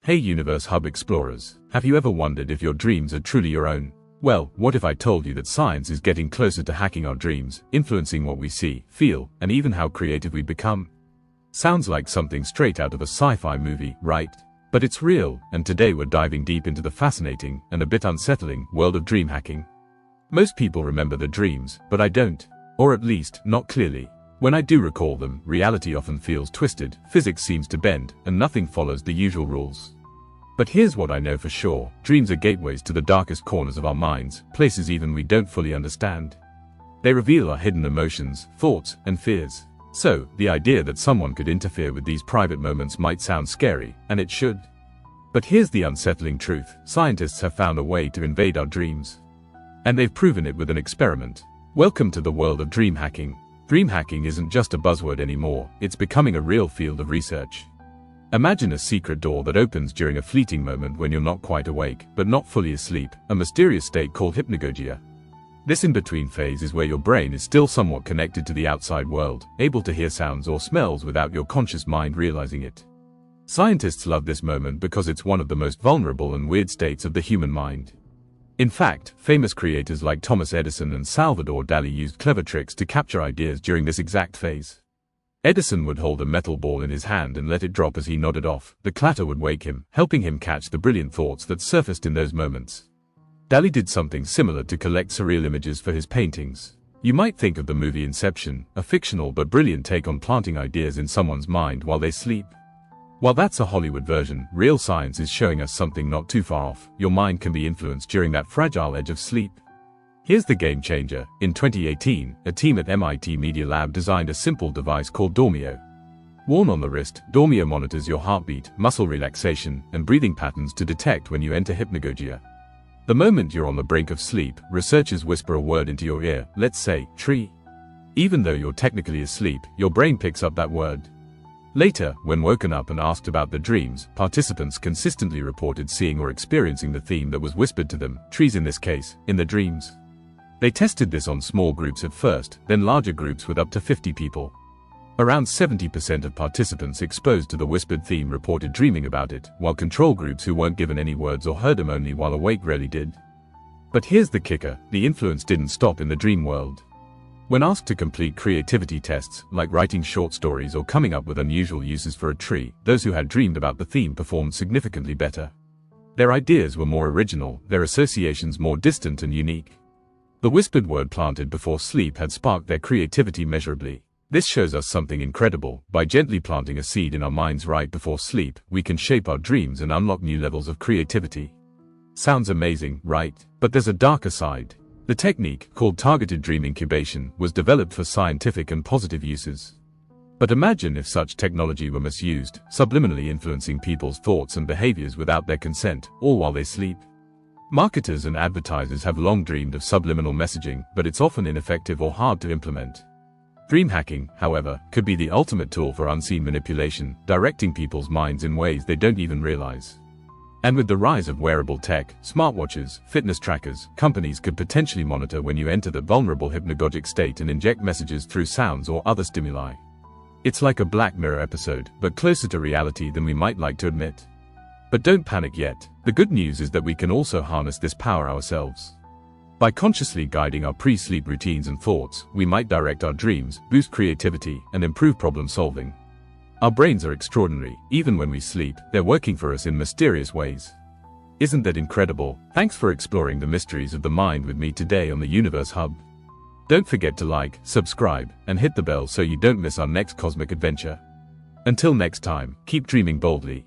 Hey Universe Hub explorers, have you ever wondered if your dreams are truly your own? Well, what if I told you that science is getting closer to hacking our dreams, influencing what we see, feel, and even how creative we become? Sounds like something straight out of a sci-fi movie, right? But it's real, and today we're diving deep into the fascinating, and a bit unsettling, world of dream hacking. Most people remember their dreams, but I don't. Or at least, not clearly. When I do recall them, reality often feels twisted, physics seems to bend, and nothing follows the usual rules. But here's what I know for sure: dreams are gateways to the darkest corners of our minds, places even we don't fully understand. They reveal our hidden emotions, thoughts, and fears. So, the idea that someone could interfere with these private moments might sound scary, and it should. But here's the unsettling truth: scientists have found a way to invade our dreams. And they've proven it with an experiment. Welcome to the world of dream hacking. Dream hacking isn't just a buzzword anymore, it's becoming a real field of research. Imagine a secret door that opens during a fleeting moment when you're not quite awake, but not fully asleep, a mysterious state called hypnagogia. This in-between phase is where your brain is still somewhat connected to the outside world, able to hear sounds or smells without your conscious mind realizing it. Scientists love this moment because it's one of the most vulnerable and weird states of the human mind. In fact, famous creators like Thomas Edison and Salvador Dali used clever tricks to capture ideas during this exact phase. Edison would hold a metal ball in his hand and let it drop as he nodded off. The clatter would wake him, helping him catch the brilliant thoughts that surfaced in those moments. Dali did something similar to collect surreal images for his paintings. You might think of the movie Inception, a fictional but brilliant take on planting ideas in someone's mind while they sleep. While that's a Hollywood version, real science is showing us something not too far off. Your mind can be influenced during that fragile edge of sleep. Here's the game changer. In 2018, a team at MIT Media Lab designed a simple device called Dormio. Worn on the wrist, Dormio monitors your heartbeat, muscle relaxation, and breathing patterns to detect when you enter hypnagogia. The moment you're on the brink of sleep, researchers whisper a word into your ear, let's say, tree. Even though you're technically asleep, your brain picks up that word. Later, when woken up and asked about their dreams, participants consistently reported seeing or experiencing the theme that was whispered to them, trees in this case, in their dreams. They tested this on small groups at first, then larger groups with up to 50 people. Around 70% of participants exposed to the whispered theme reported dreaming about it, while control groups who weren't given any words or heard them only while awake rarely did. But here's the kicker: the influence didn't stop in the dream world. When asked to complete creativity tests, like writing short stories or coming up with unusual uses for a tree, those who had dreamed about the theme performed significantly better. Their ideas were more original, their associations more distant and unique. The whispered word planted before sleep had sparked their creativity measurably. This shows us something incredible. By gently planting a seed in our minds right before sleep, we can shape our dreams and unlock new levels of creativity. Sounds amazing, right? But there's a darker side. The technique, called targeted dream incubation, was developed for scientific and positive uses. But imagine if such technology were misused, subliminally influencing people's thoughts and behaviors without their consent, all while they sleep. Marketers and advertisers have long dreamed of subliminal messaging, but it's often ineffective or hard to implement. Dream hacking, however, could be the ultimate tool for unseen manipulation, directing people's minds in ways they don't even realize. And with the rise of wearable tech, smartwatches, fitness trackers, companies could potentially monitor when you enter the vulnerable hypnagogic state and inject messages through sounds or other stimuli. It's like a Black Mirror episode, but closer to reality than we might like to admit. But don't panic yet. The good news is that we can also harness this power ourselves. By consciously guiding our pre-sleep routines and thoughts, we might direct our dreams, boost creativity, and improve problem solving. Our brains are extraordinary. Even when we sleep, they're working for us in mysterious ways. Isn't that incredible? Thanks for exploring the mysteries of the mind with me today on the Universe Hub. Don't forget to like, subscribe, and hit the bell so you don't miss our next cosmic adventure. Until next time, keep dreaming boldly.